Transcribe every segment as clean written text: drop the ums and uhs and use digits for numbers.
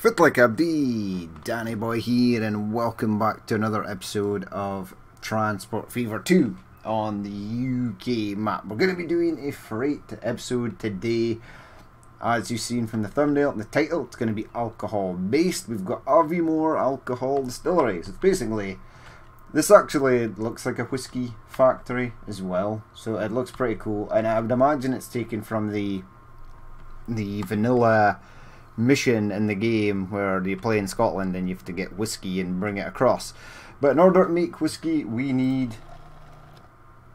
Footlick Abdi, Danny Boy here, and welcome back to another episode of Transport Fever 2 on the UK map. We're going to be doing a freight episode today. As you've seen from the thumbnail and the title, it's going to be alcohol based. We've got Aviemore Alcohol Distillery. So it's basically, this actually looks like a whiskey factory as well, so it looks pretty cool, and I would imagine it's taken from the vanilla mission in the game where you play in Scotland and you have to get whiskey and bring it across. But in order to make whiskey we need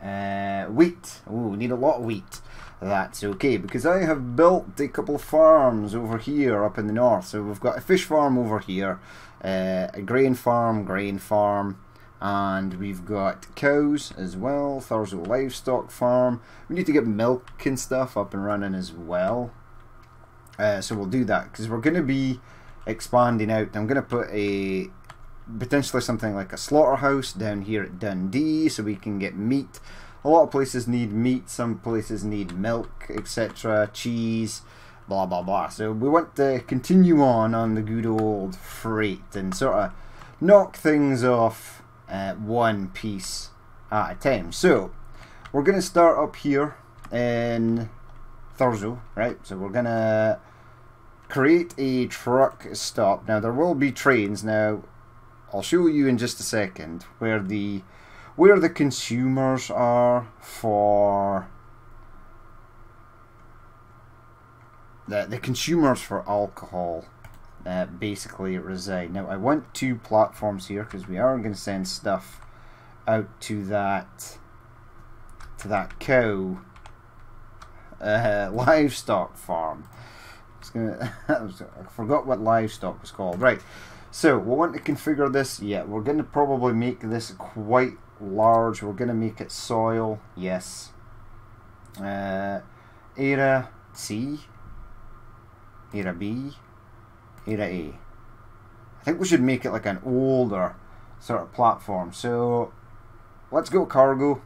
wheat. Oh, we need a lot of wheat. That's okay, because I have built a couple of farms over here up in the north. So we've got a fish farm over here, a grain farm, and we've got cows as well. Thurso livestock farm. We need to get milk and stuff up and running as well. So we'll do that because we're going to be expanding out. I'm going to put a potentially something like a slaughterhouse down here at Dundee so we can get meat. A lot of places need meat, some places need milk, etc., cheese, blah blah blah. So we want to continue on the good old freight and sort of knock things off one piece at a time. So we're going to start up here in Thurso, right? So we're gonna create a truck stop. Now there will be trains. Now I'll show you in just a second where the consumers are for the consumers for alcohol basically reside. Now I want two platforms here because we are going to send stuff out to that cow livestock farm. I forgot what livestock was called. Right, so we'll want to configure this. Yeah, we're going to probably make this quite large. We're going to make it soil. Yes. Era C, Era B, Era A. I think we should make it like an older sort of platform. So let's go cargo.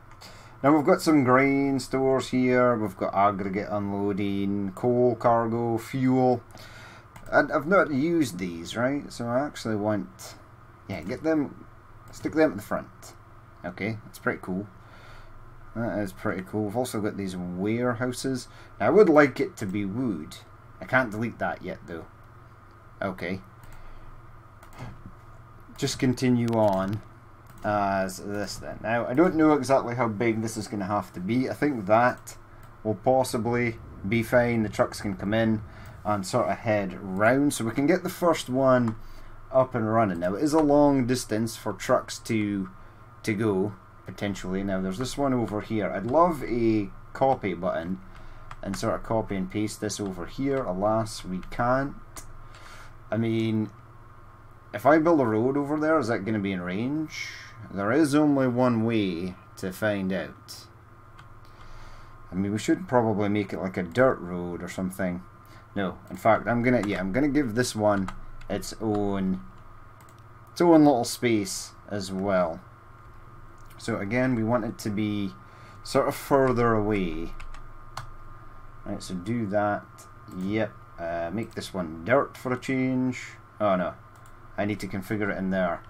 Now we've got some grain stores here, we've got aggregate unloading, coal cargo, fuel. And I've not used these, right? So I actually want, get them, stick them at the front. Okay, that's pretty cool. That is pretty cool. We've also got these warehouses. Now I would like it to be wood. I can't delete that yet though. Okay. Just continue on as this then. Now I don't know exactly how big this is going to have to be. I think that will possibly be fine. The trucks can come in and sort of head round so we can get the first one up and running. Now it is a long distance for trucks to go potentially. Now there's this one over here. I'd love a copy button and sort of copy and paste this over here. Alas, we can't. I mean, if I build a road over there, is that going to be in range? There is only one way to find out. I mean, we should probably make it like a dirt road or something. No, in fact, I'm gonna give this one its own little space as well. So again, we want it to be sort of further away. Right, so do that. Yep. Make this one dirt for a change. Oh no, I need to configure it in there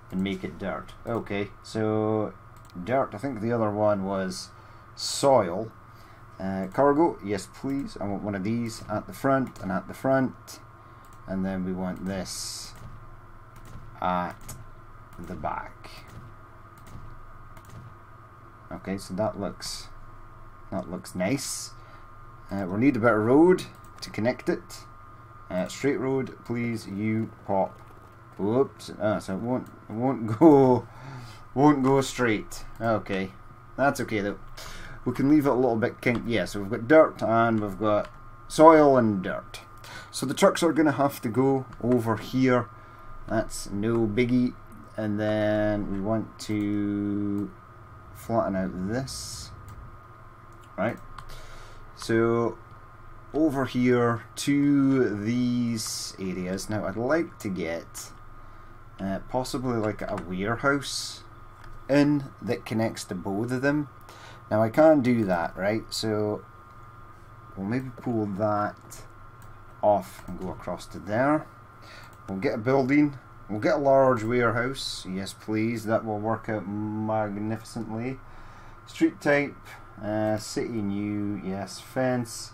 and make it dirt. Okay, so dirt. I think the other one was soil. Cargo, yes please. I want one of these at the front and at the front, and then we want this at the back. Okay, so that looks nice. We'll need a bit of road to connect it. Straight road, please. You pop. Whoops. So it won't go straight. Okay, that's okay though. We can leave it a little bit kinked. Yeah, so we've got dirt and we've got soil and dirt. So the trucks are going to have to go over here. That's no biggie. And then we want to flatten out this. Right. So over here to these areas. Now I'd like to get possibly like a warehouse in that connects to both of them. Now I can't do that, right? So we'll maybe pull that off and go across to there. We'll get a building. We'll get a large warehouse. Yes, please. That will work out magnificently. Street type. City new. Yes. Fence.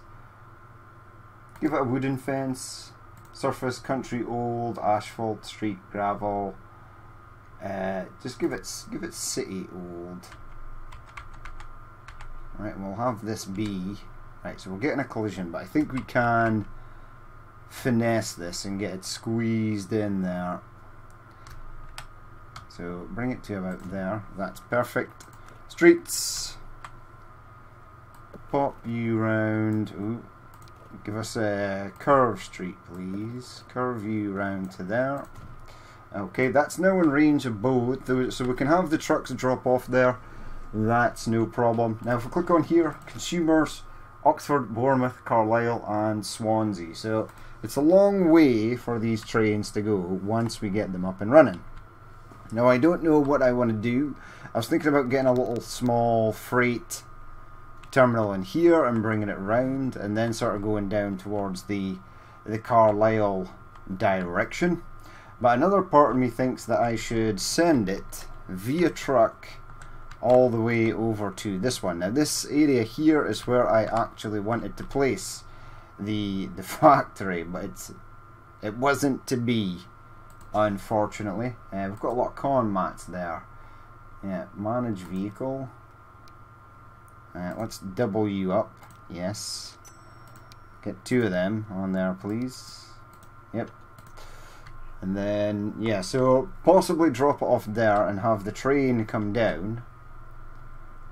Give it a wooden fence. Surface country old. Asphalt. Street gravel. Just give it city old. Right. We'll have this be. Right. So we're getting a collision, but I think we can finesse this and get it squeezed in there. So bring it to about there. That's perfect. Streets. Pop you round. Ooh. Give us a curve street, please. Curve you round to there. Okay, that's now in range of both, so we can have the trucks drop off there. That's no problem. Now if we click on here, consumers, Oxford, Bournemouth, Carlisle and Swansea. So it's a long way for these trains to go once we get them up and running. Now I don't know what I want to do. I was thinking about getting a little small freight terminal in here and bringing it round and then sort of going down towards the Carlisle direction. But another part of me thinks that I should send it via truck all the way over to this one. Now this area here is where I actually wanted to place the factory, but it wasn't to be, unfortunately. We've got a lot of con mats there. Yeah, manage vehicle. Let's double you up. Yes. Get 2 of them on there, please. Yep. And then, yeah, so possibly drop it off there and have the train come down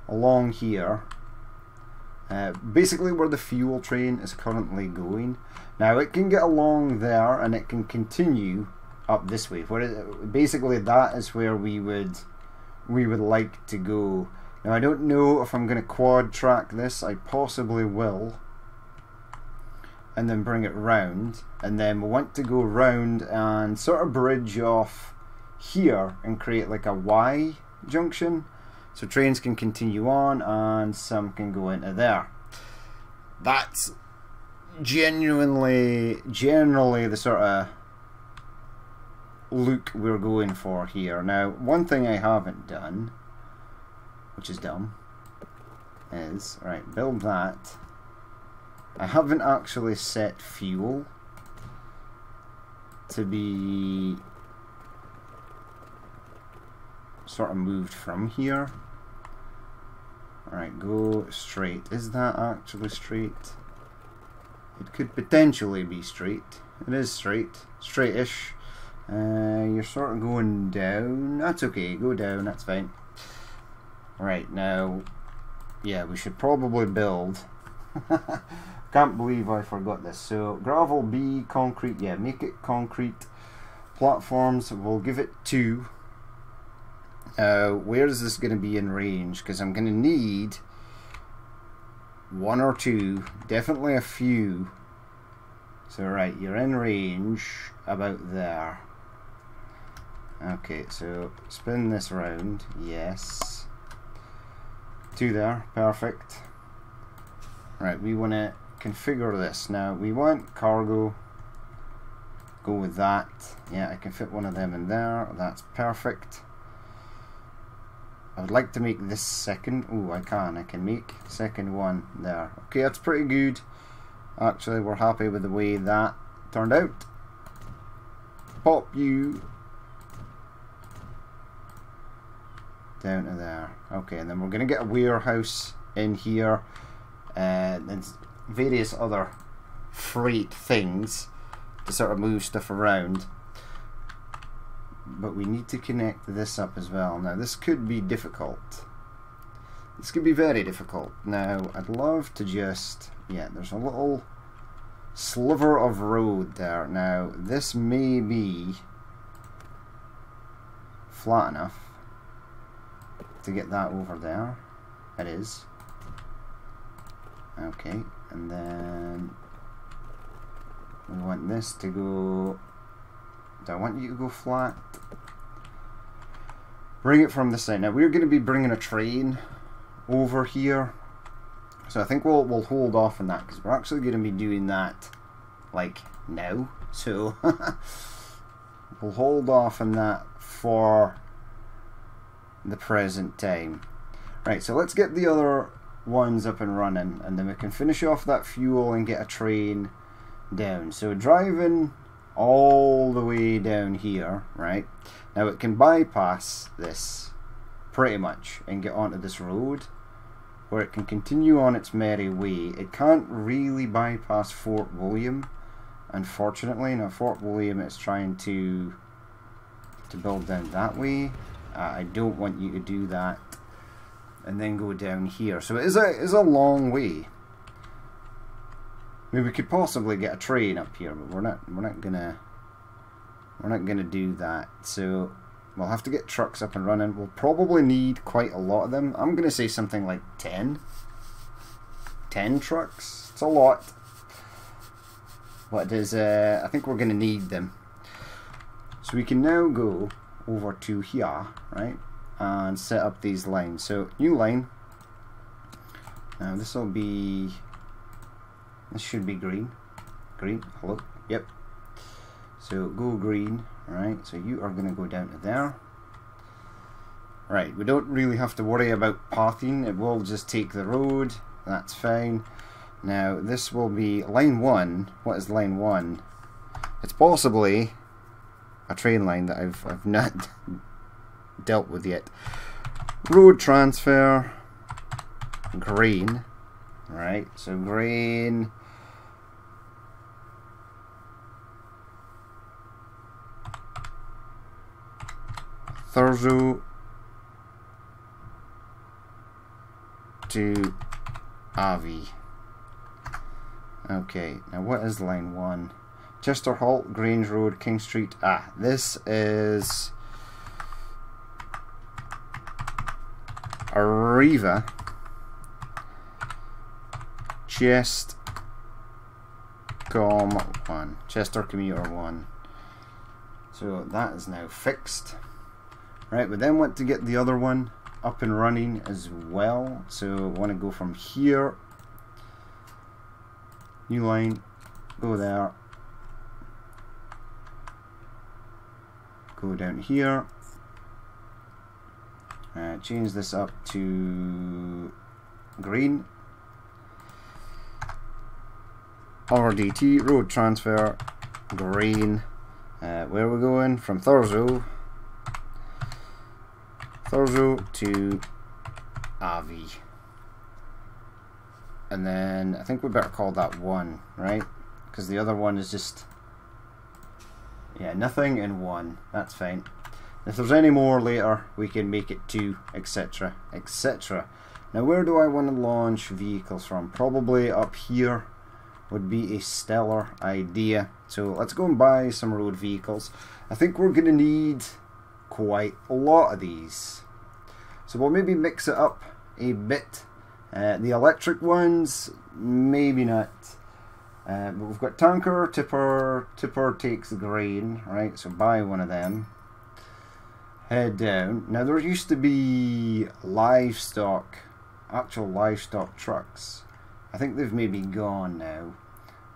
along here. Basically where the fuel train is currently going. Now it can get along there and it can continue up this way. Basically that is where we would like to go. Now I don't know if I'm going to quad track this. I possibly will. And then bring it round. And then we want to go round and sort of bridge off here and create like a Y junction. So trains can continue on and some can go into there. That's generally the sort of look we're going for here. Now, one thing I haven't done, which is dumb, is, right, build that. I haven't actually set fuel to be sort of moved from here. Alright, go straight. Is that actually straight? It could potentially be straight. It is straight. Straightish. You're sort of going down. That's okay, go down, that's fine. Right, now, yeah, we should probably build. Can't believe I forgot this. So, gravel B, concrete, yeah, make it concrete. Platforms, we'll give it 2. Where is this going to be in range? Because I'm going to need 1 or 2, definitely a few. So right, you're in range about there. Okay, so spin this round. Yes. 2 there, perfect. Right, we want to configure this. Now, we want cargo. Go with that. Yeah, I can fit one of them in there. That's perfect. I would like to make this second. Oh, I can make second one there. Okay, that's pretty good. Actually, we're happy with the way that turned out. Pop you down to there. Okay, and then we're going to get a warehouse in here and various other freight things to sort of move stuff around. But we need to connect this up as well. Now this could be difficult. This could be very difficult. Now I'd love to just, yeah, there's a little sliver of road there. Now this may be flat enough to get that over there. It is. Okay, and then we want this to go. Do I want you to go flat? Bring it from the side. Now we're going to be bringing a train over here, so I think we'll hold off on that because we're actually going to be doing that like now. So we'll hold off on that for the present time. Right, so let's get the other ones up and running, and then we can finish off that fuel and get a train down. So driving all the way down here, right, now it can bypass this pretty much and get onto this road where it can continue on its merry way. It can't really bypass Fort William, unfortunately. Now Fort William is trying to build down that way. I don't want you to do that and then go down here. So it is a long way. I mean, we could possibly get a train up here, but we're not gonna do that. So we'll have to get trucks up and running. We'll probably need quite a lot of them. I'm gonna say something like 10 trucks. It's a lot, but it is. I think we're gonna need them. So we can now go over to here, right, and set up these lines. So new line. Now this should be green. Hello. Yep. So go green. Right. So you are going to go down to there. Right. We don't really have to worry about pathing. It will just take the road. That's fine. Now this will be line 1. What is line 1? It's possibly a train line that I've not dealt with yet. Road transfer, green, right? So green, Thurso to Avi. Okay, now what is line 1? Chester Halt, Grange Road, King Street. Ah, this is Arriva, Chester Commuter 1. So that is now fixed. Right, we then want to get the other one up and running as well. So we want to go from here, new line, go there, go down here, change this up to green, RDT, road transfer, green. Where are we going? From Thurso to Avi. And then I think we better call that 1, right? Because the other one is just, yeah, nothing and 1. That's fine. If there's any more later, we can make it 2, etc, etc. Now where do I want to launch vehicles from? Probably up here would be a stellar idea. So let's go and buy some road vehicles. I think we're going to need quite a lot of these. So we'll maybe mix it up a bit. The electric ones, maybe not. But we've got tanker, tipper takes the grain, right? So buy one of them. Head down. Now there used to be livestock, actual livestock trucks. I think they've maybe gone now.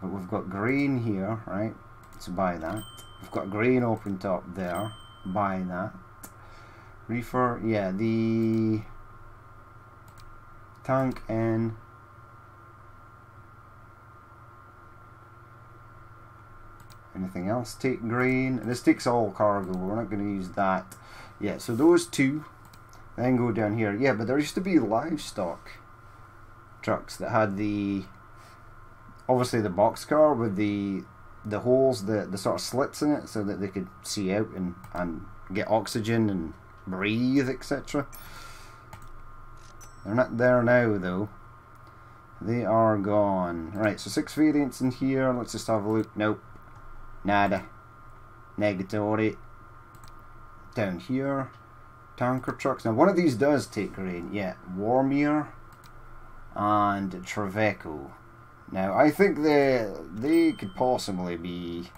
But we've got grain here, right? So buy that. We've got grain open top there. Buy that. Reefer, yeah, the tank and anything else. Take grain. This takes all cargo. We're not going to use that. Yeah, so those 2. Then go down here. Yeah, but there used to be livestock trucks that had the, obviously the boxcar with the holes, the sort of slits in it, so that they could see out and get oxygen and breathe, etc. They're not there now though. They are gone. Right, so 6 variants in here. Let's just have a look. Nope. Nada. Negatory. Down here. Tanker trucks. Now one of these does take grain. Yeah. Warmere and Traveco. Now I think they could possibly be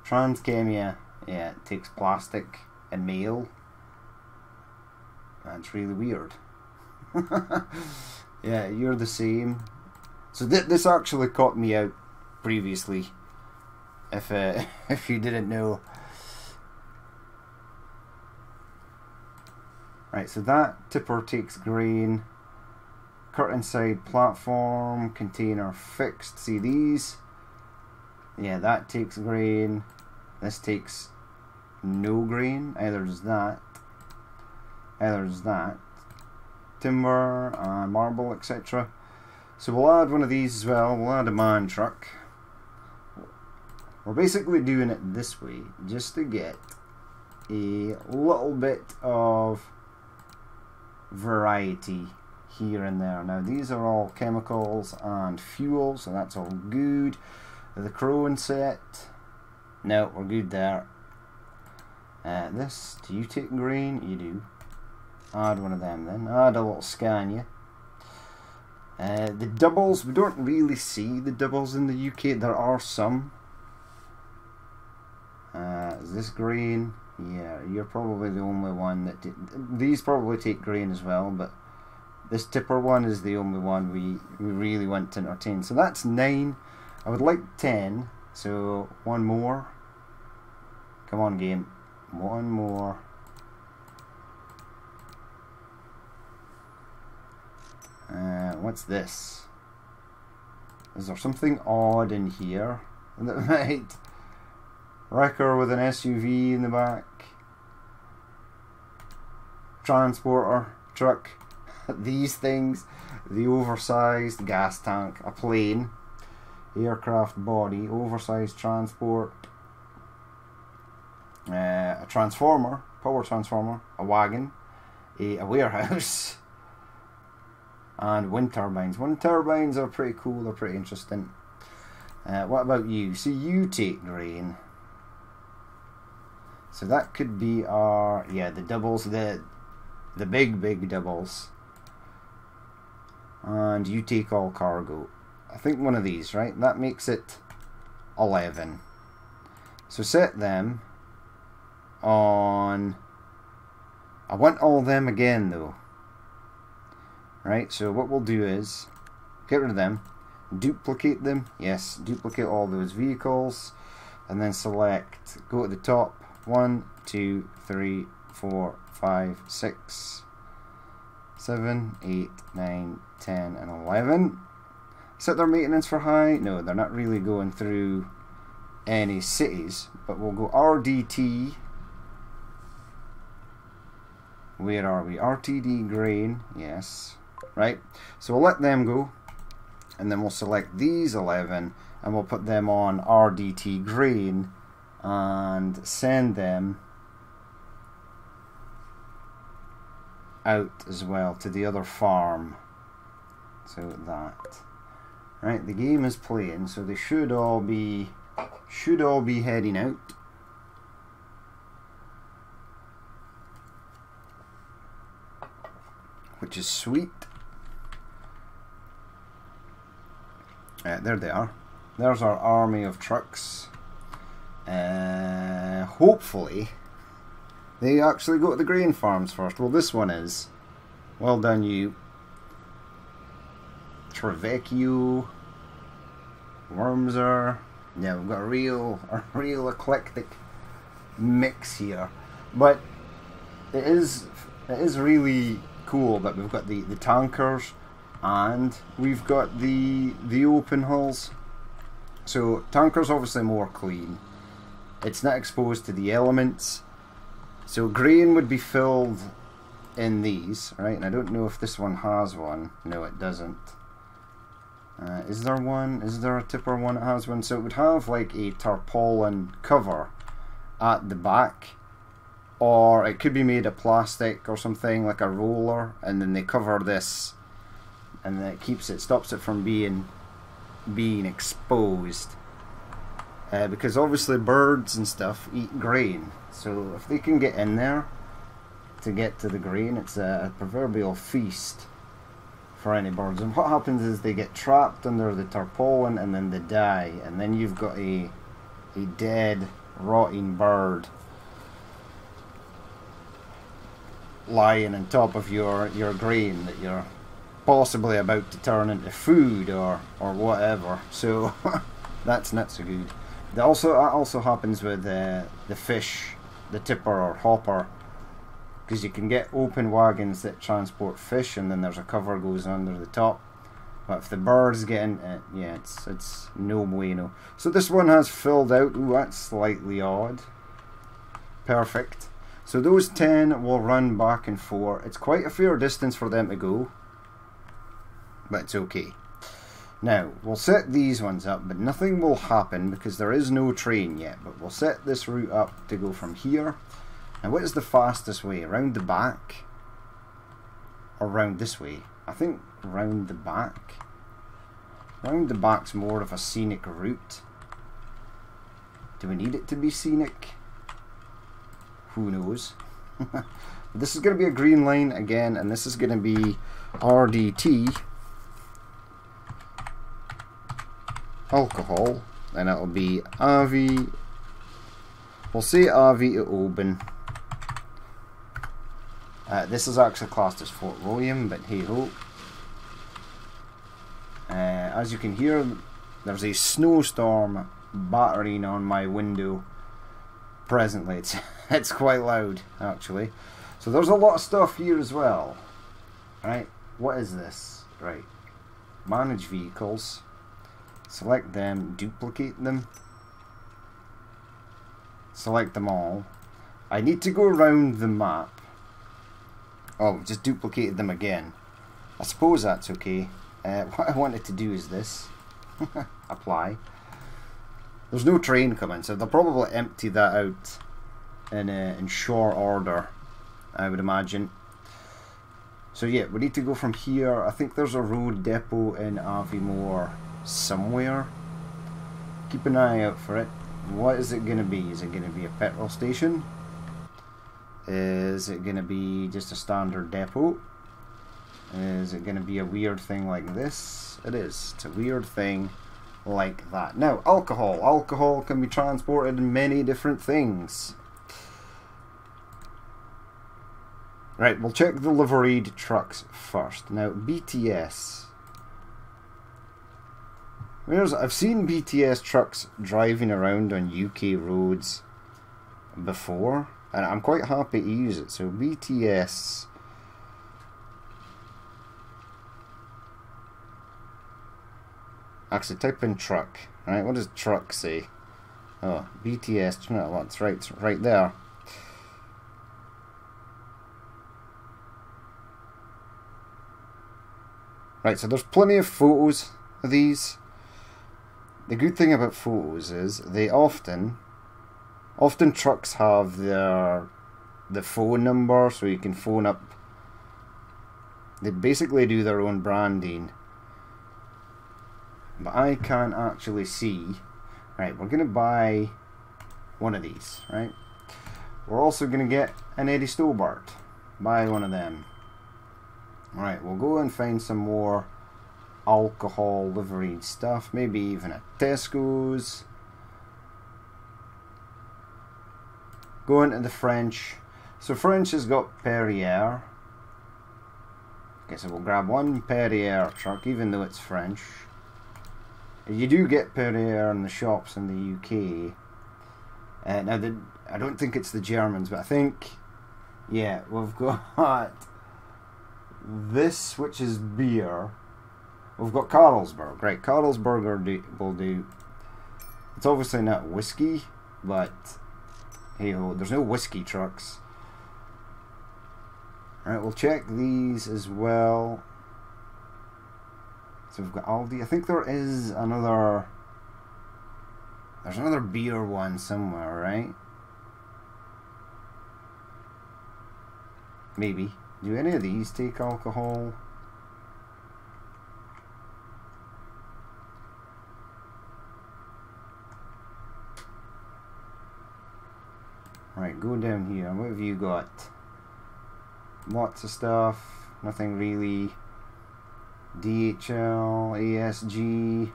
Transchemia. Yeah, it takes plastic and mail. That's really weird. Yeah, you're the same. So this actually caught me out previously, if if you didn't know. Right, so that tipper takes grain. Curtain side platform, container fixed. See these? Yeah, that takes grain. This takes no grain. Either does that. Either does that. Timber, marble, etc. So we'll add one of these as well. We'll add a man truck. We're basically doing it this way just to get a little bit of variety here and there. Now these are all chemicals and fuel, so that's all good. The crone set, no, we're good there. This, do you take grain? You do. Add one of them then. Add a little Scania. The doubles, we don't really see the doubles in the UK. There are some. Is this grain? Yeah, you're probably the only one that these probably take grain as well, but this tipper one is the only one we really want to entertain. So that's 9. I would like 10, so one more. Come on, game. One more. What's this? Is there something odd in here that might... Wrecker with an SUV in the back. Transporter, truck. These things. The oversized gas tank. A plane. Aircraft body. Oversized transport. A transformer. Power transformer. A wagon. A warehouse. And wind turbines. Wind turbines are pretty cool. They're pretty interesting. What about you? So you take grain. So that could be our, yeah, the doubles, the big doubles. And you take all cargo. I think one of these, right? That makes it 11. So set them on, I want all them again though. Right, so what we'll do is get rid of them, duplicate them, yes, duplicate all those vehicles, and then select, go to the top, 1, 2, 3, 4, 5, 6, 7, 8, 9, 10, and 11. Set their maintenance for high. No, they're not really going through any cities, but we'll go RDT. Where are we? RTD grain, yes. Right, so we'll let them go, and then we'll select these 11, and we'll put them on RDT grain, and send them out as well to the other farm. So that, right, the game is playing, so they should all be heading out. Which is sweet. There they are. There's our army of trucks. Hopefully they actually go to the grain farms first. Well, this one is. Well done, you. Trevecchio, Wormser. Yeah, we've got a real eclectic mix here. But it is really cool that we've got the tankers and we've got the open hulls. So tankers obviously more clean. It's not exposed to the elements. So grain would be filled in these, right? And I don't know if this one has one. No, it doesn't. Is there one? Is there a tipper one that has one? So it would have like a tarpaulin cover at the back, or it could be made of plastic or something, like a roller, and then they cover this, and then it stops it from being exposed. Because obviously birds and stuff eat grain, so if they can get in there to get to the grain, it's a proverbial feast for any birds. And what happens is they get trapped under the tarpaulin and then they die, and then you've got a dead, rotting bird lying on top of your grain that possibly about to turn into food or whatever. So that's not so good. That also happens with the fish, the tipper or hopper, because you can get open wagons that transport fish, and then there's a cover goes under the top. But if the birds get in it, yeah, it's no bueno. So this one has filled out. Ooh, that's slightly odd. Perfect. So those 10 will run back and forth. It's quite a fair distance for them to go, but it's okay. Now, we'll set these ones up, but nothing will happen because there is no train yet. But we'll set this route up to go from here. Now, what is the fastest way? Around the back? Or round this way? I think round the back. Round the back's more of a scenic route. Do we need it to be scenic? Who knows? This is going to be a green line again, and this is going to be RDT alcohol, and it'll be Avi. We'll say Avi to Oban. This is actually classed as Fort William, but hey ho. As you can hear, there's a snowstorm battering on my window presently. It's quite loud, actually. So there's a lot of stuff here as well. Right, what is this? Right, manage vehicles. Select them, duplicate them. Select them all. I need to go around the map. Oh, just duplicated them again. I suppose that's okay. What I wanted to do is this. Apply. There's no train coming, so they'll probably empty that out in short order, I would imagine. So yeah, we need to go from here. I think there's a road depot in Aviemore somewhere. Keep an eye out for it. What is it going to be? Is it going to be a petrol station? Is it going to be just a standard depot? Is it going to be a weird thing like this? It is. It's a weird thing like that. Now, alcohol. Alcohol can be transported in many different things. Right, we'll check the liveried trucks first. Now, BTS. I've seen BTS trucks driving around on UK roads before, and I'm quite happy to use it. So BTS. Actually, type in truck. Right, what does truck say? Oh, BTS. No, it's right there. Right, so there's plenty of photos of these. The good thing about photos is they often trucks have the phone number, so you can phone up. They basically do their own branding, but I can't actually see. Right, we're gonna buy one of these. Right, we're also gonna get an Eddie Stobart. Buy one of them. Right, we'll go and find some more alcohol liveried stuff, maybe even at Tesco's. Going to the French. So French has got Perrier. Okay, so we'll grab one Perrier truck, even though it's French. You do get Perrier in the shops in the UK. Now, I don't think it's the Germans, but I think, yeah, we've got this, which is beer. We've got Carlsberg, right? Carlsberg will do. It's obviously not whiskey, but hey ho, there's no whiskey trucks. Alright, we'll check these as well. So we've got Aldi. I think there is another. There's another beer one somewhere, right? Maybe. Do any of these take alcohol? Right, go down here. What have you got? Lots of stuff. Nothing really. DHL, ASG.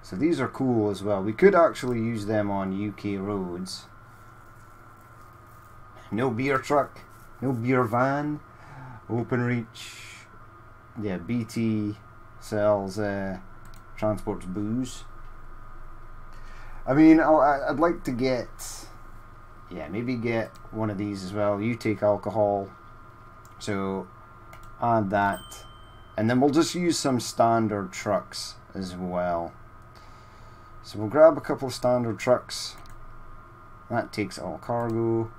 So these are cool as well. We could actually use them on UK roads. No beer truck. No beer van. Open reach. yeah, BT sells transports booze. I mean, I'd like to get, yeah, maybe get one of these as well. You take alcohol, so add that, and then we'll just use some standard trucks as well. So we'll grab a couple of standard trucks. That takes all cargo.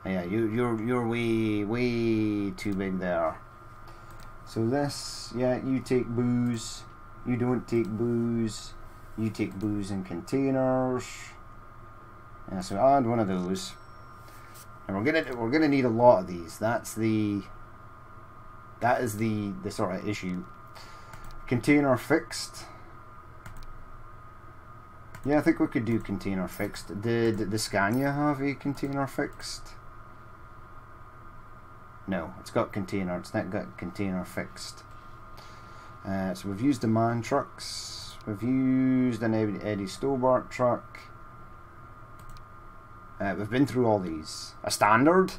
Yeah, you're way too big there. So this, yeah, you take booze. You don't take booze. You take booze in containers. Yeah, so add one of those. And we're gonna need a lot of these. That is the sort of issue. Container fixed. Yeah, I think we could do container fixed. Did the Scania have a container fixed? No, it's got container. It's not got container fixed. So we've used the MAN trucks. We've used an Eddie Stobart truck. We've been through all these. A standard?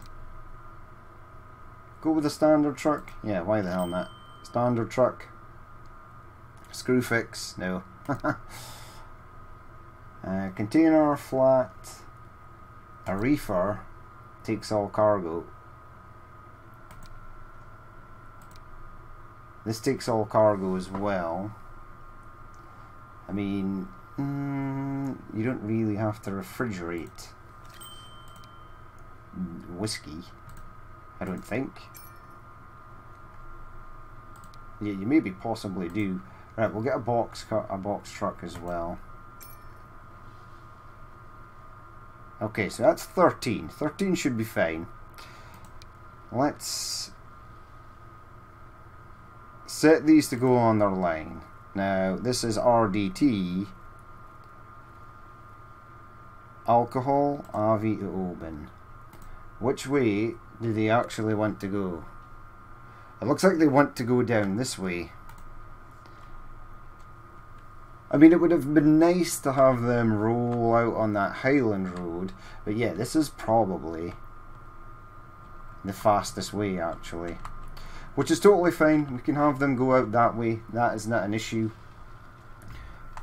Go with a standard truck? Yeah, why the hell not? Standard truck. Screw fix? No. Container flat. A reefer takes all cargo. This takes all cargo as well. I mean, you don't really have to refrigerate whiskey, I don't think. Yeah, you maybe possibly do. Right, we'll get a box truck as well. Okay, so that's 13. 13 should be fine. Let's set these to go on their line. Now, this is RDT. Alcohol, Avi to Oban. Which way do they actually want to go? It looks like they want to go down this way. I mean, it would have been nice to have them roll out on that Highland Road, but yeah, this is probably the fastest way, actually. Which is totally fine. We can have them go out that way. That is not an issue.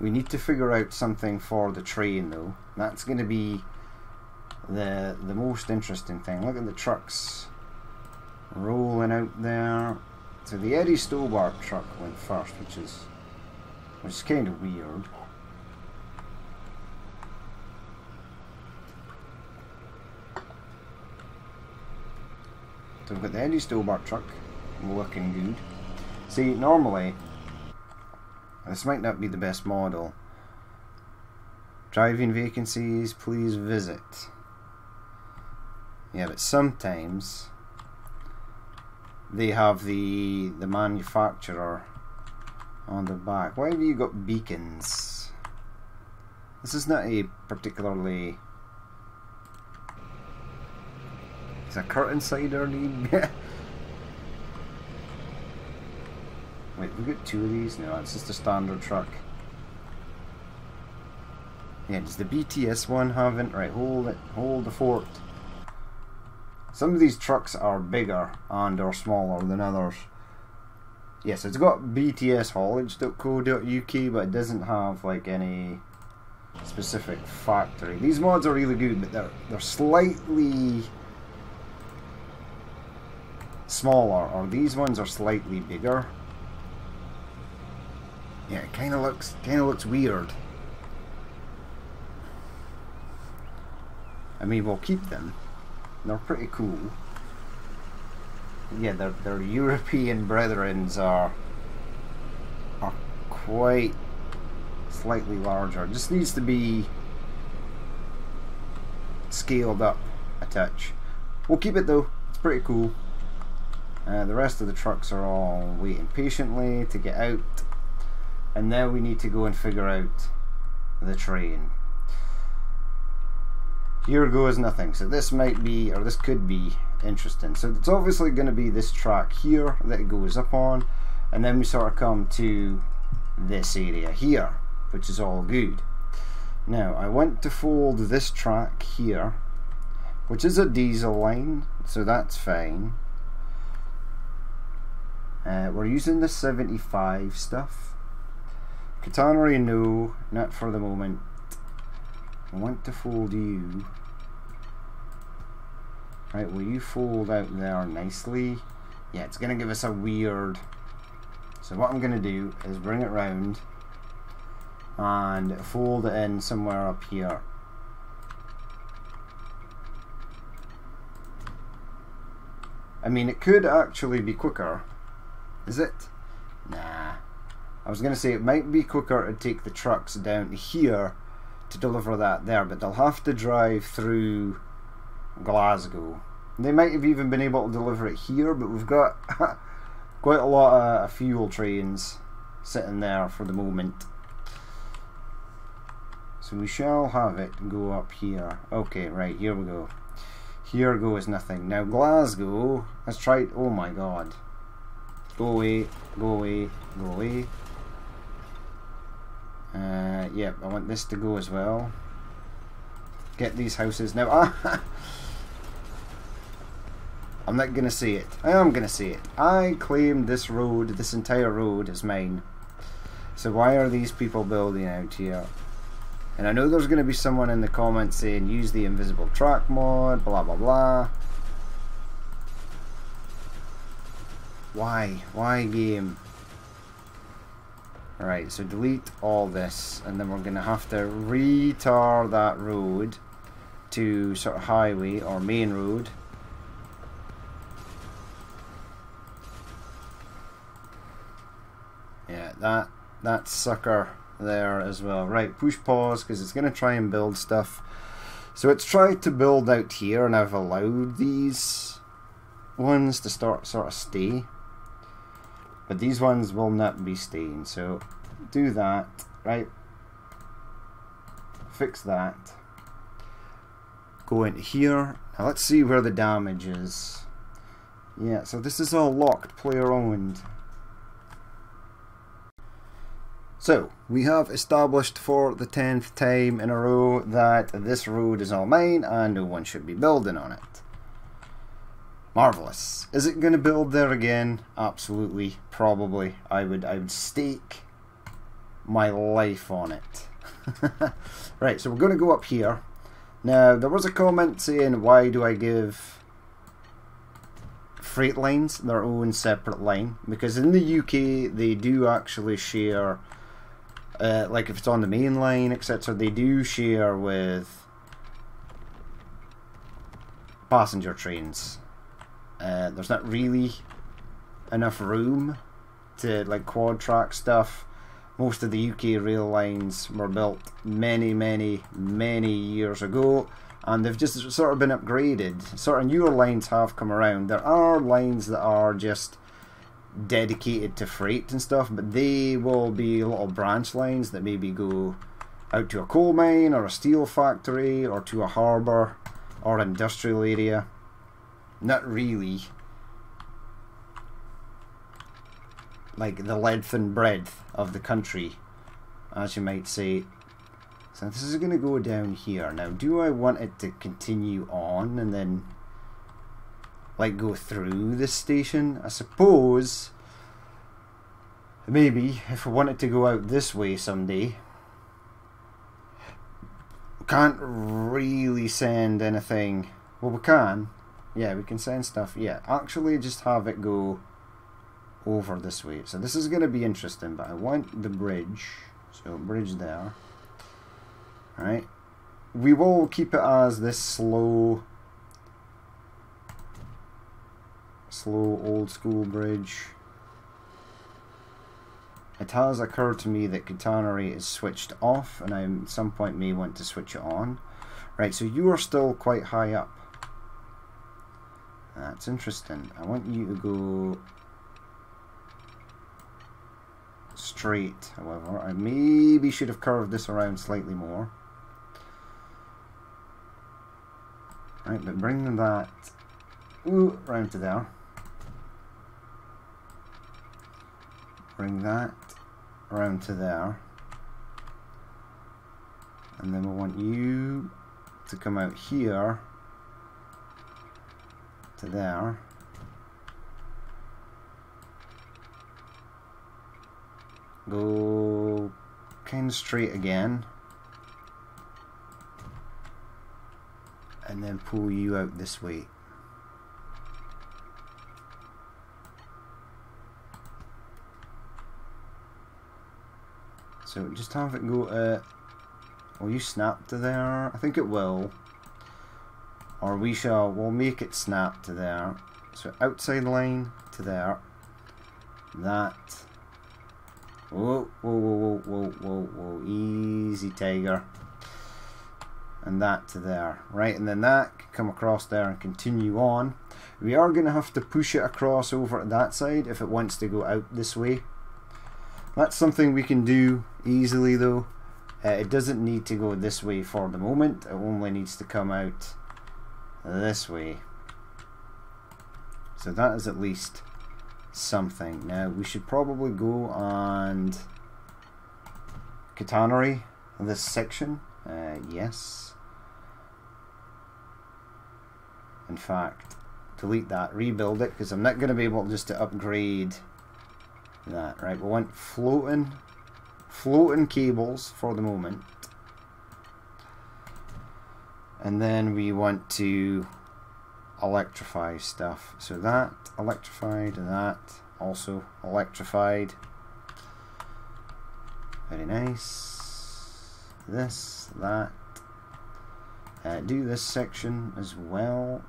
We need to figure out something for the train, though. That's going to be the most interesting thing. Look at the trucks rolling out there. So the Eddie Stobart truck went first, which is kind of weird. So we've got the Eddie Stobart truck looking good. See, normally this might not be the best model. Driving vacancies, please visit. Yeah, but sometimes they have the manufacturer on the back. Why have you got beacons? This is not a particularly... Is a curtain cider need? Wait, we got two of these? No, it's just a standard truck. Yeah, does the BTS one have it? Right, hold it. Hold the fort. Some of these trucks are bigger and or smaller than others. Yes, it's got btshaulage.co.uk, but it doesn't have like any specific factory. These mods are really good, but they're slightly smaller, or these ones are slightly bigger. Yeah, it kind of looks weird. I mean, we'll keep them. They're pretty cool. Yeah, their European brethrens are quite slightly larger. It just needs to be scaled up a touch. We'll keep it though. It's pretty cool. The rest of the trucks are all waiting patiently to get out. And now we need to go and figure out the train. Here goes nothing. So this might be, or this could be interesting. So it's obviously going to be this track here that it goes up on. And then we sort of come to this area here, which is all good. Now, I want to fold this track here, which is a diesel line, so that's fine. We're using the 75 stuff. Katanari, no, not for the moment. I want to fold you. Right, will you fold out there nicely? Yeah, it's going to give us a weird... So what I'm going to do is bring it round and fold it in somewhere up here. I mean, it could actually be quicker. Is it? Nah. I was going to say it might be quicker to take the trucks down to here to deliver that there, but they'll have to drive through Glasgow. They might have even been able to deliver it here, but we've got quite a lot of fuel trains sitting there for the moment. So we shall have it go up here. Okay, right, here we go. Here goes nothing. Now Glasgow, let's try it. Oh my god. Go away, go away, go away. Yep, I want this to go as well. Get these houses. Now, I'm not going to say it. I am going to say it. I claim this road, this entire road is mine. So why are these people building out here? And I know there's going to be someone in the comments saying use the invisible track mod, blah blah blah. Why? Why game? Alright, so delete all this, and then we're going to have to retar that road to sort of highway or main road. Yeah, that sucker there as well. Right, push pause because it's going to try and build stuff. So it's tried to build out here, and I've allowed these ones to sort of stay. But these ones will not be staying, so do that, right? Fix that. Go into here. Now let's see where the damage is. Yeah, so this is all locked, player owned. So, we have established for the 10th time in a row that this road is all mine and no one should be building on it. Marvelous. Is it going to build there again? Absolutely, probably. I would stake my life on it. Right, so we're going to go up here. Now, there was a comment saying, why do I give freight lines their own separate line? Because in the UK, they do actually share, like if it's on the main line, etc., they do share with passenger trains. There's not really enough room to like quad track stuff. Most of the UK rail lines were built many years ago, and they've just sort of been upgraded. Sort of newer lines have come around. There are lines that are just dedicated to freight and stuff, but they will be little branch lines that maybe go out to a coal mine or a steel factory or to a harbour or industrial area. Not really like the length and breadth of the country, as you might say. So this is going to go down here. Now, do I want it to continue on and then like go through this station? I suppose maybe if I want it to go out this way someday. We can't really send anything. Well, we can. Yeah, we can send stuff. Yeah, actually just have it go over this way. So this is going to be interesting, but I want the bridge. So bridge there. Alright. We will keep it as this slow old school bridge. It has occurred to me that Katanari is switched off, and I at some point may want to switch it on. Right, so you are still quite high up. That's interesting. I want you to go straight, however. I maybe should have curved this around slightly more. Right, but bring that round to there. Bring that around to there. And then we want you to come out here to there. go kind of straight again. And then pull you out this way. So just have it go to... Will you snap to there? I think it will. Or we'll make it snap to there. So outside line to there. That. Whoa, whoa, whoa, whoa, whoa, whoa, easy tiger. And that to there. Right, and then that can come across there and continue on. We are going to have to push it across over to that side if it wants to go out this way. That's something we can do easily though. It doesn't need to go this way for the moment. It only needs to come out this way. So that is at least something. Now we should probably go and catenary this section. Yes. In fact, delete that, rebuild it, because I'm not going to be able just to upgrade that. Right, we want floating cables for the moment. And then we want to electrify stuff. So that, electrified, that, also electrified. Very nice. This, that. Do this section as well.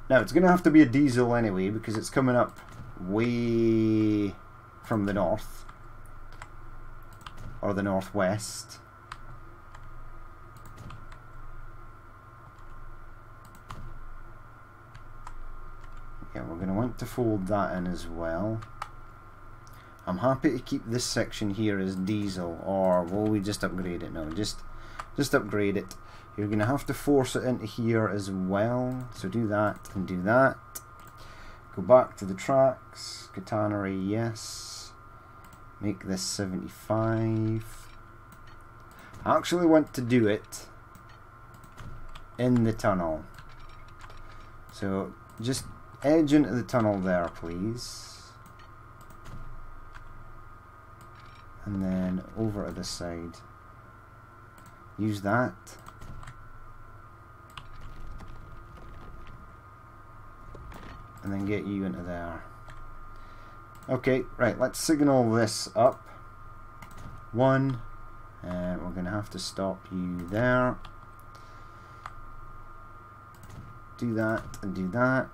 Now it's going to have to be a diesel anyway because it's coming up way from the north or the northwest. Yeah, we're going to want to fold that in as well. I'm happy to keep this section here as diesel, or will we just upgrade it? No, just upgrade it. You're going to have to force it into here as well. So do that and do that. Go back to the tracks. Catenary, yes. Make this 75. I actually want to do it in the tunnel. So just edge into the tunnel there, please. And then over to this side. Use that. And then get you into there. Okay, right, let's signal this up. 1. And we're going to have to stop you there. Do that and do that.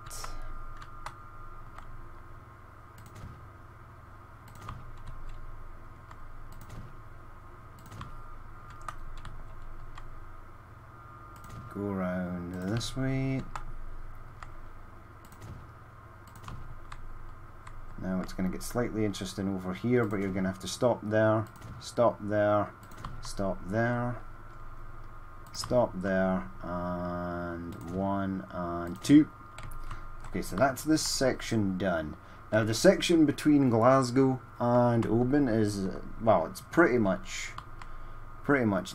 Go around this way. Now it's going to get slightly interesting over here, but you're going to have to stop there, stop there, stop there, stop there, and 1 and 2. Okay, so that's this section done. Now the section between Glasgow and Oban is, well, it's pretty much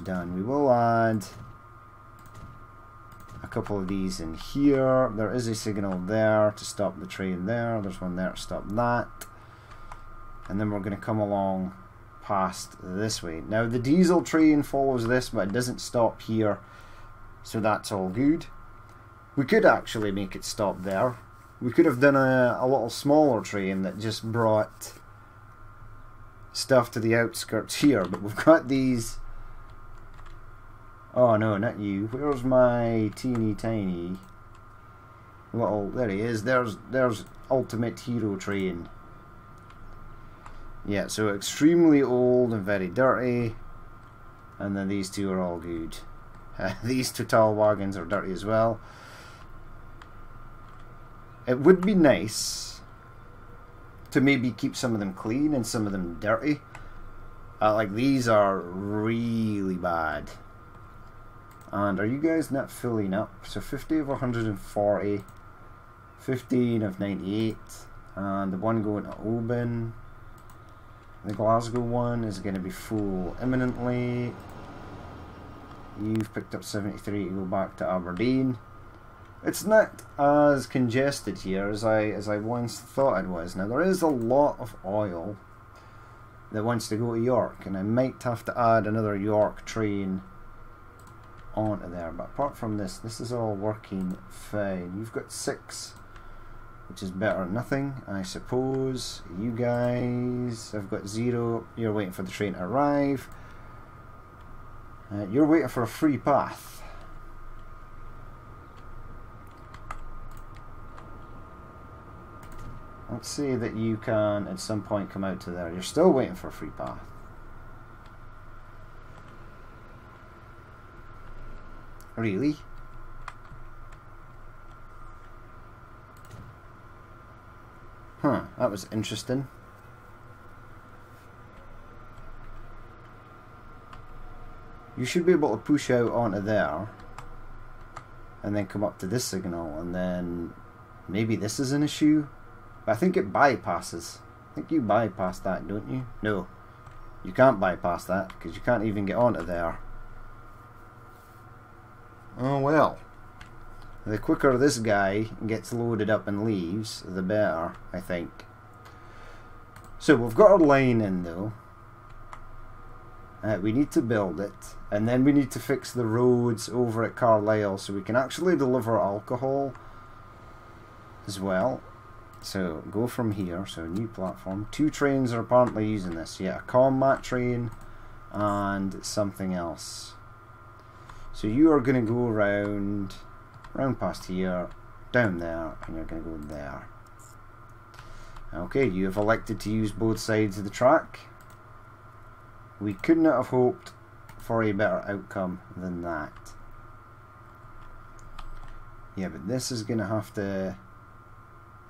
done. We will add a couple of these in here. There is a signal there to stop the train there. There's one there to stop that. And then we're going to come along past this way. Now the diesel train follows this, but it doesn't stop here. So that's all good. We could actually make it stop there. We could have done a little smaller train that just brought stuff to the outskirts here. But we've got these... Oh no, not you. Where's my teeny tiny little... There he is. There's Ultimate Hero Train. Yeah, so extremely old and very dirty. And then these two are all good. These Total wagons are dirty as well. It would be nice to maybe keep some of them clean and some of them dirty. Like these are really bad. And are you guys not filling up? So 50 of 140, 15 of 98, and the one going to Oban, the Glasgow one is going to be full imminently. You've picked up 73 to go back to Aberdeen. It's not as congested here as I once thought it was. Now there is a lot of oil that wants to go to York, and I might have to add another York train onto there. But apart from this, this is all working fine. You've got 6, which is better than nothing, I suppose. You guys have got 0. You're waiting for the train to arrive. You're waiting for a free path. Let's see that you can at some point come out to there. You're still waiting for a free path. Really? Huh, that was interesting. You should be able to push out onto there and then come up to this signal, and then maybe this is an issue. But I think it bypasses. I think you bypass that, don't you? No, you can't bypass that because you can't even get onto there. Oh well. The quicker this guy gets loaded up and leaves, the better, I think. So we've got our line in though. We need to build it, and then we need to fix the roads over at Carlisle so we can actually deliver alcohol as well. So go from here, so new platform. 2 trains are apparently using this. Yeah, a combat train and something else. So you are going to go around past here, down there, and you're going to go there. Okay, you have elected to use both sides of the track. We could not have hoped for a better outcome than that. Yeah, but this is going to have to...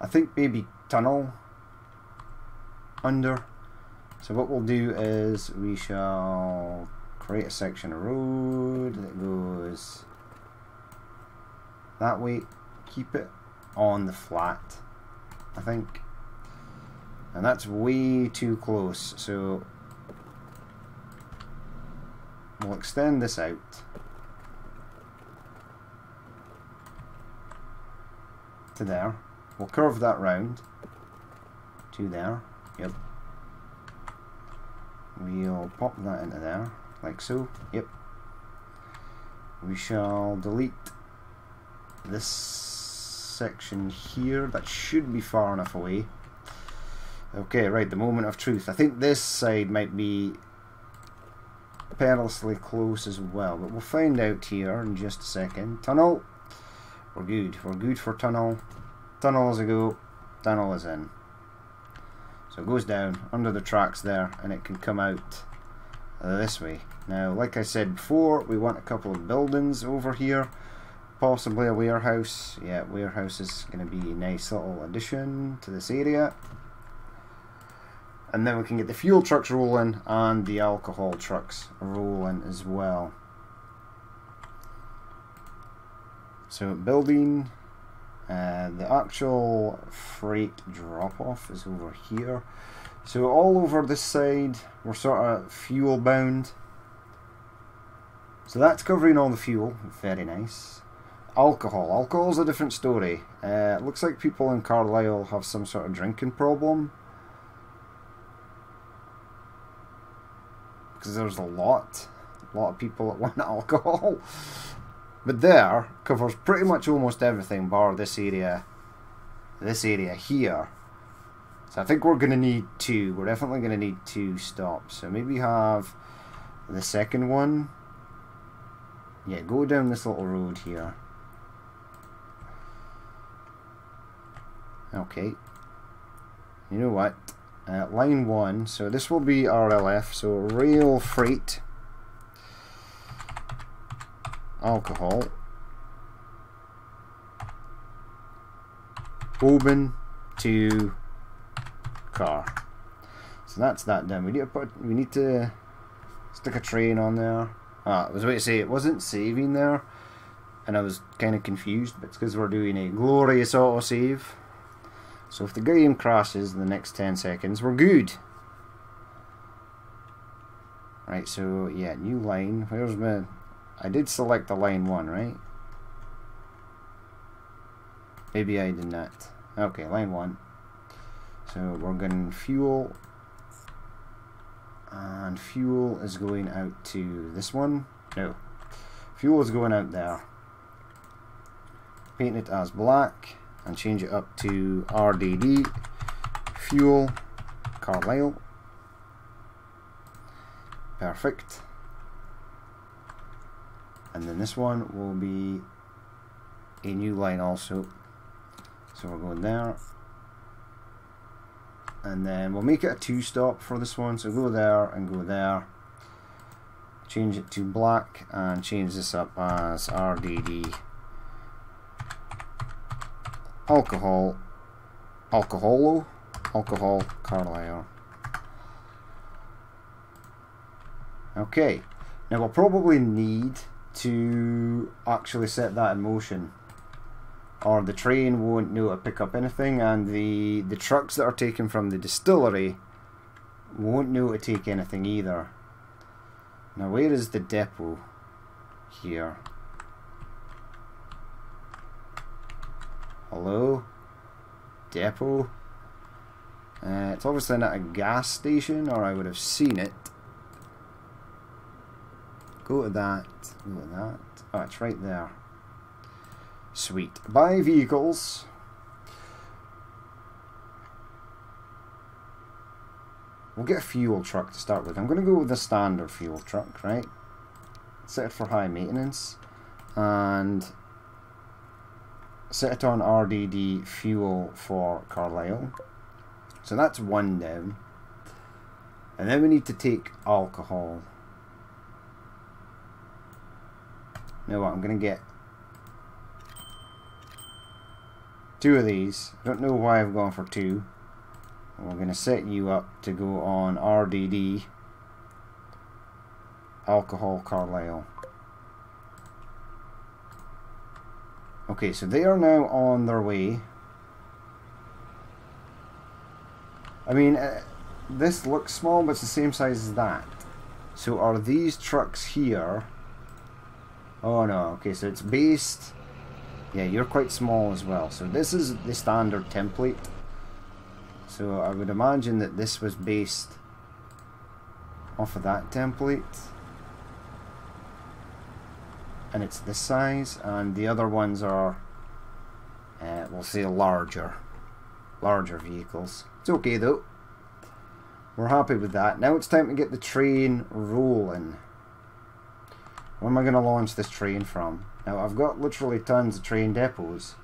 I think maybe tunnel under. So what we'll do is we shall create a section of road that goes that way. Keep it on the flat, I think. And that's way too close. So we'll extend this out to there. We'll curve that round to there. Yep. We'll pop that into there, like so. Yep. We shall delete this section here. That should be far enough away. Okay, right, the moment of truth. I think this side might be perilously close as well, but we'll find out here in just a second. Tunnel. We're good. We're good for tunnel. Tunnel is a go. Tunnel is in. So it goes down under the tracks there, and it can come out this way. Now, like I said before, we want a couple of buildings over here. Possibly a warehouse. Yeah, warehouse is going to be a nice little addition to this area. And then we can get the fuel trucks rolling and the alcohol trucks rolling as well. So building, the actual freight drop-off is over here. So all over this side we're sort of fuel bound. So that's covering all the fuel, very nice. Alcohol's a different story. It looks like people in Carlisle have some sort of drinking problem, because there's a lot of people that want alcohol. But there covers pretty much almost everything bar this area here. So I think we're going to need 2. We're definitely going to need 2 stops. So maybe have the second one. Yeah, go down this little road here. Okay. You know what? Line 1. So this will be RLF. So rail freight. Alcohol. Oban to car. So that's that done. We need to stick a train on there. I was about to say it wasn't saving there, and I was kind of confused, but it's because we're doing a glorious autosave. So if the game crashes in the next 10 seconds, we're good. Right, so yeah, new line. Where's my... I did select the line 1, right? Maybe I did not. Okay, line 1. So we're getting fuel. And fuel is going out to this one. No. Fuel is going out there. Paint it as black and change it up to RDD. Fuel. Carlisle. Perfect. And then this one will be a new line also. So we're going there. And then we'll make it a 2-stop for this one. So go there and go there. Change it to black and change this up as RDD. Alcohol. Alcohol. Carlisle. Okay. Now we'll probably need to actually set that in motion, or the train won't know to pick up anything, and the trucks that are taken from the distillery won't know to take anything either. Now where is the depot here? Hello? Depot? It's obviously not a gas station, or I would have seen it. Go to that. Go to that. Oh, it's right there. Sweet. Buy vehicles. We'll get a fuel truck to start with. I'm going to go with the standard fuel truck, right? Set it for high maintenance. And set it on RDD fuel for Carlisle. So that's 1 down. And then we need to take alcohol. You know what, I'm going to get 2 of these. I don't know why I've gone for 2. We're going to set you up to go on RDD Alcohol Carlisle. Okay, so they are now on their way. I mean, this looks small, but it's the same size as that. So are these trucks here? Oh no, okay, so it's based... Yeah, you're quite small as well. So this is the standard template. So I would imagine that this was based off of that template. And it's this size, and the other ones are, we'll say larger vehicles. It's okay though. We're happy with that. Now it's time to get the train rolling. Where am I going to launch this train from? Now I've got literally tons of train depots.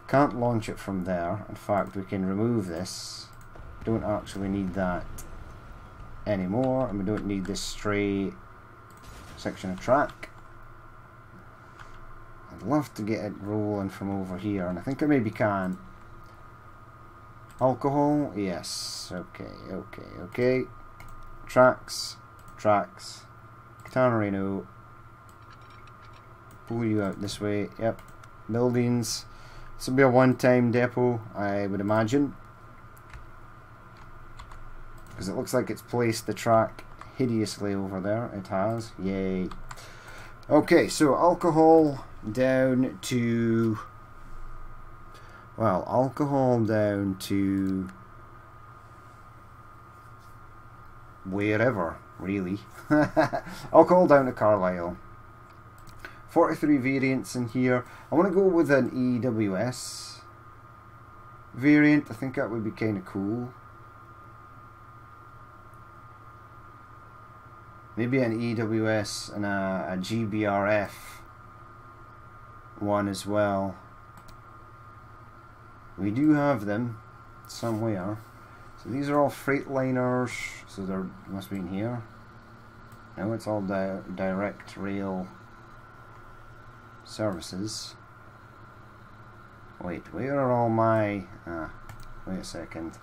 Can't launch it from there. In fact, we can remove this. Don't actually need that anymore, and we don't need this stray section of track. I'd love to get it rolling from over here, and I think I maybe can. Alcohol, yes. Okay. Tracks. Katana Reno. Pull you out this way. Yep. Buildings. This will be a one-time depot, I would imagine, because it looks like it's placed the track hideously over there. It has. Yay. Okay, so alcohol down to... Well, alcohol down to... wherever, really. Alcohol down to Carlisle. 43 variants in here. I want to go with an EWS variant. I think that would be kind of cool. Maybe an EWS and a GBRF one as well. We do have them somewhere. So these are all Freightliners. So they must be in here. No, it's all direct rail services. Wait, where are all my... wait a second.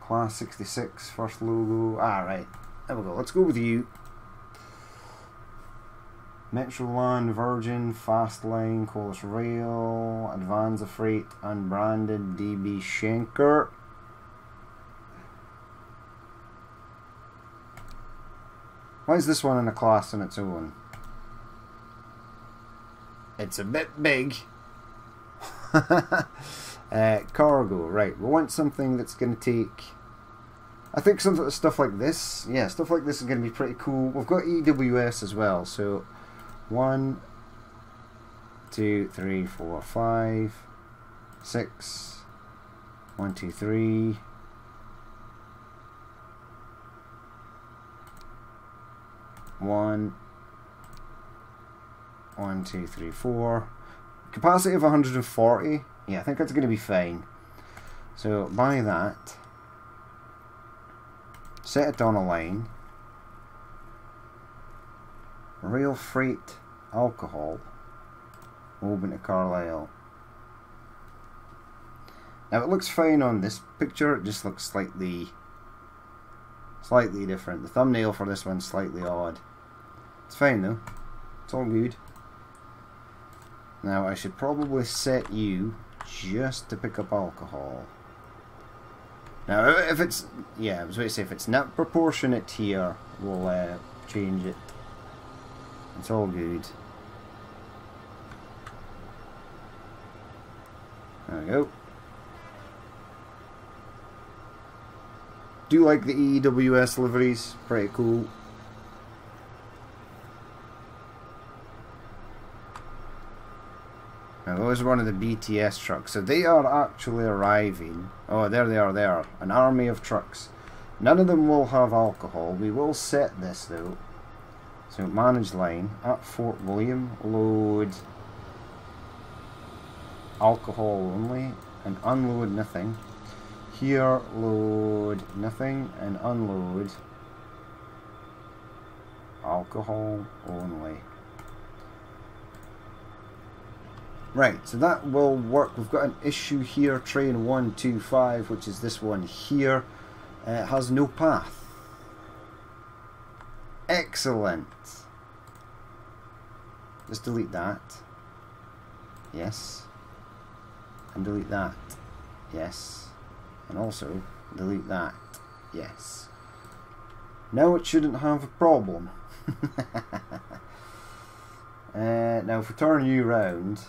Class 66, first logo. Right. There we go. Let's go with you. Metroline, Virgin, Fastline, Coast Rail, Advanza Freight, Unbranded, DB Schenker. Why is this one in a class on its own? It's a bit big. Cargo, right. We want something that's going to take... I think some stuff like this. Yeah, stuff like this is going to be pretty cool. We've got EWS as well. So 1, 2, 3, 4, 5, 6. 1, 2, 3. 1, 2, 3, 4. Capacity of 140. Yeah, I think that's going to be fine. So buy that. Set it on a line. Rail freight alcohol. Open to Carlisle. Now it looks fine on this picture. It just looks slightly different. The thumbnail for this one's slightly odd. It's fine though. It's all good. Now I should probably set you just to pick up alcohol. Now if it's, yeah, I was going to say if it's not proportionate here, we'll change it. It's all good. There we go. Do like the EWS liveries, pretty cool. Now those are one of the BTS trucks, so they are actually arriving. Oh, there they are, there. An army of trucks. None of them will have alcohol. We will set this though. So manage line at Fort William, load alcohol only and unload nothing. Here load nothing and unload alcohol only. Right, so that will work. We've got an issue here, train 125, which is this one here. It has no path. Excellent. Just delete that. Yes. And delete that. Yes. And also delete that. Yes. Now it shouldn't have a problem. Now if we turn you round,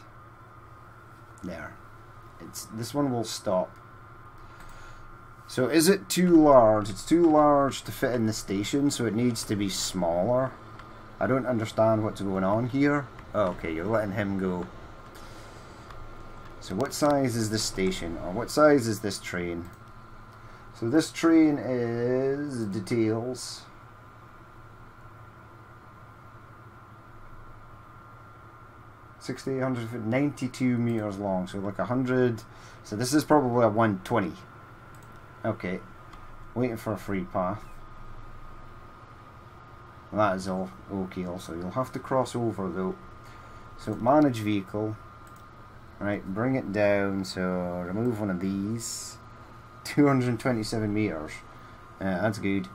there. This one will stop. So is it too large? It's too large to fit in the station, so it needs to be smaller. I don't understand what's going on here. Oh, okay, you're letting him go. So what size is this station, or what size is this train? So this train is details. (192 92 meters long, so like 100. So this is probably a 120. Okay, waiting for a free path. That is all okay. Also, you'll have to cross over though. So manage vehicle. Right, bring it down. So remove one of these. 227 meters. That's good.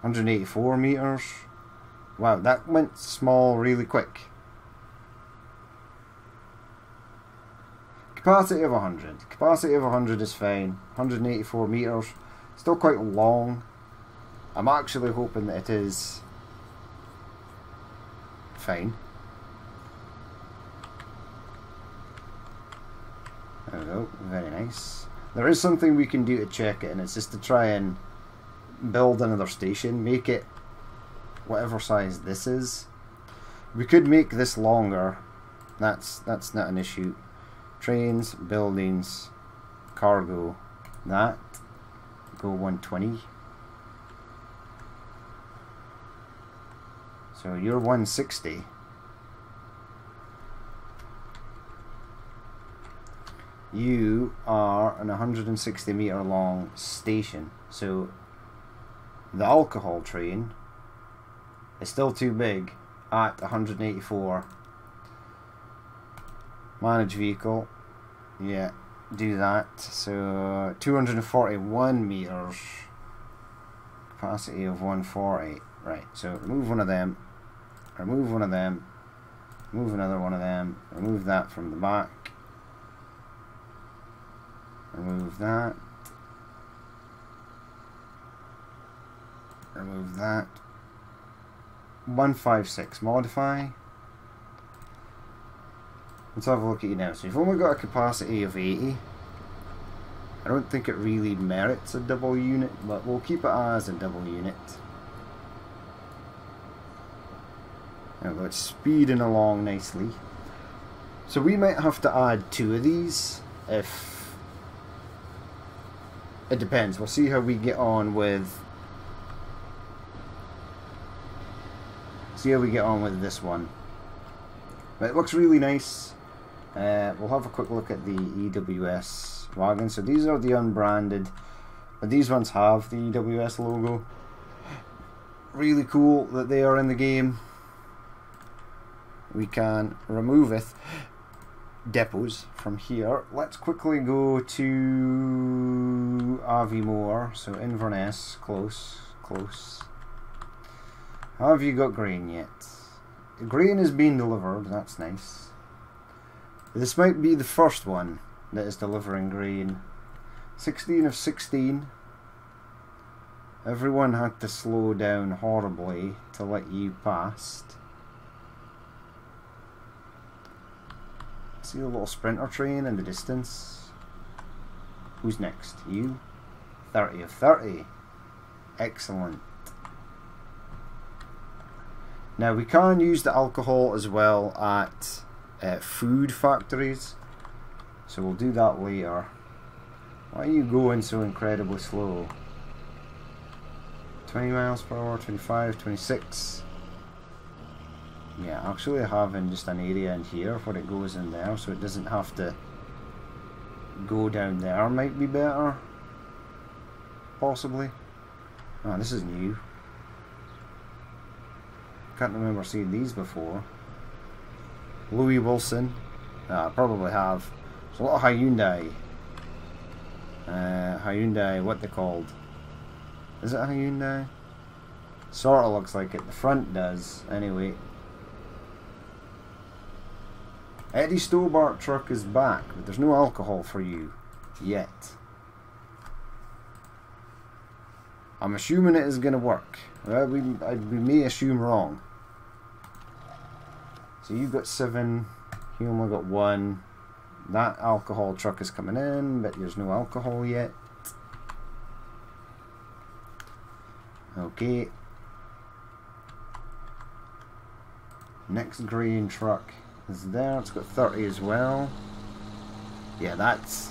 184 meters. Wow, that went small really quick. Capacity of 100. Capacity of 100 is fine. 184 meters. Still quite long. I'm actually hoping that it is fine. There we go. Very nice. There is something we can do to check it, and it's just to try and build another station. Make it whatever size this is. We could make this longer. That's not an issue. Trains, buildings, cargo. That. Go 120. So you're 160. You are an 160 meter long station. So the alcohol train is still too big at 184. Manage vehicle. Yeah, do that. So 241 meters. Capacity of 140. Right, so remove one of them. Remove one of them. Remove another one of them. Remove that from the back. Remove that. Remove that. 156. Modify. let's have a look at you now. So you've only got a capacity of 80. I don't think it really merits a double unit, but we'll keep it as a double unit. Now it's speeding along nicely. So we might have to add 2 of these if... It depends. We'll see how we get on with... See how we get on with this one. But it looks really nice. We'll have a quick look at the EWS wagon. So these are the unbranded, but these ones have the EWS logo. Really cool that they are in the game. We can remove it. Depots from here. Let's quickly go to Aviemore. So Inverness, close. Have you got grain yet? Grain is being delivered, that's nice. This might be the first one that is delivering grain. 16 of 16. Everyone had to slow down horribly to let you past. See the little sprinter train in the distance? Who's next? You? 30 of 30. Excellent. Now we can use the alcohol as well at food factories, so we'll do that later. Why are you going so incredibly slow? 20 miles per hour, 25, 26. Yeah, actually having just an area in here where it goes in there so it doesn't have to go down there might be better. Possibly. Oh, this is new. Can't remember seeing these before. Louis Wilson. I probably have. There's a lot of Hyundai. Hyundai, what they called? Is it a Hyundai? Sort of looks like it. The front does. Anyway. Eddie Stobart truck is back, but there's no alcohol for you. Yet. I'm assuming it is going to work. Well, we may assume wrong. So you got 7, you only got 1. That alcohol truck is coming in, but there's no alcohol yet. Okay. Next green truck is there. It's got 30 as well. Yeah, that's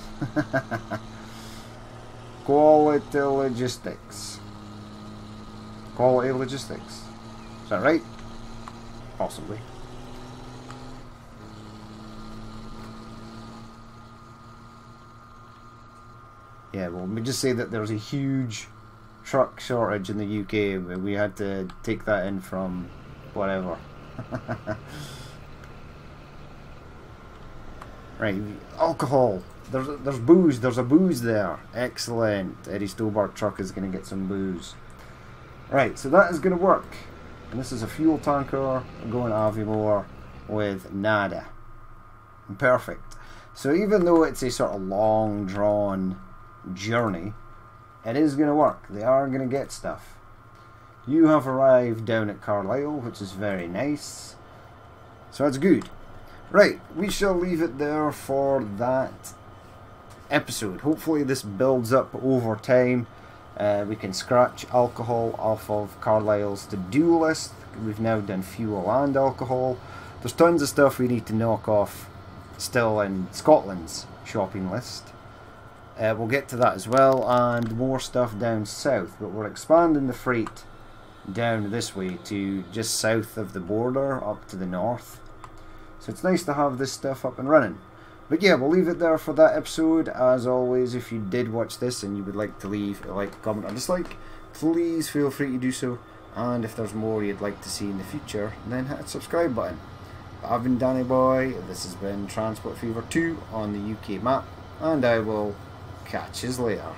Quality Logistics. Quality Logistics. Is that right? Possibly. Yeah, well, we just say that there's a huge truck shortage in the UK, but we had to take that in from whatever. Right, alcohol. There's booze. There's a booze there. Excellent. Eddie Stobart truck is going to get some booze. Right, so that is going to work. And this is a fuel tanker going to Aviemore with nada. Perfect. So even though it's a sort of long drawn journey, it is going to work. They are going to get stuff. You have arrived down at Carlisle, which is very nice. So that's good. Right, we shall leave it there for that episode. Hopefully this builds up over time. We can scratch alcohol off of Carlisle's to-do list. We've now done fuel and alcohol. There's tons of stuff we need to knock off still in Scotland's shopping list. We'll get to that as well, and more stuff down south, but we're expanding the freight down this way to just south of the border up to the north. So it's nice to have this stuff up and running. But yeah, we'll leave it there for that episode. As always, if you did watch this and you would like to leave a like, comment or dislike, please feel free to do so. And if there's more you'd like to see in the future, then hit the subscribe button. But I've been Danny Boy, this has been Transport Fever 2 on the UK map, and I will catch you later.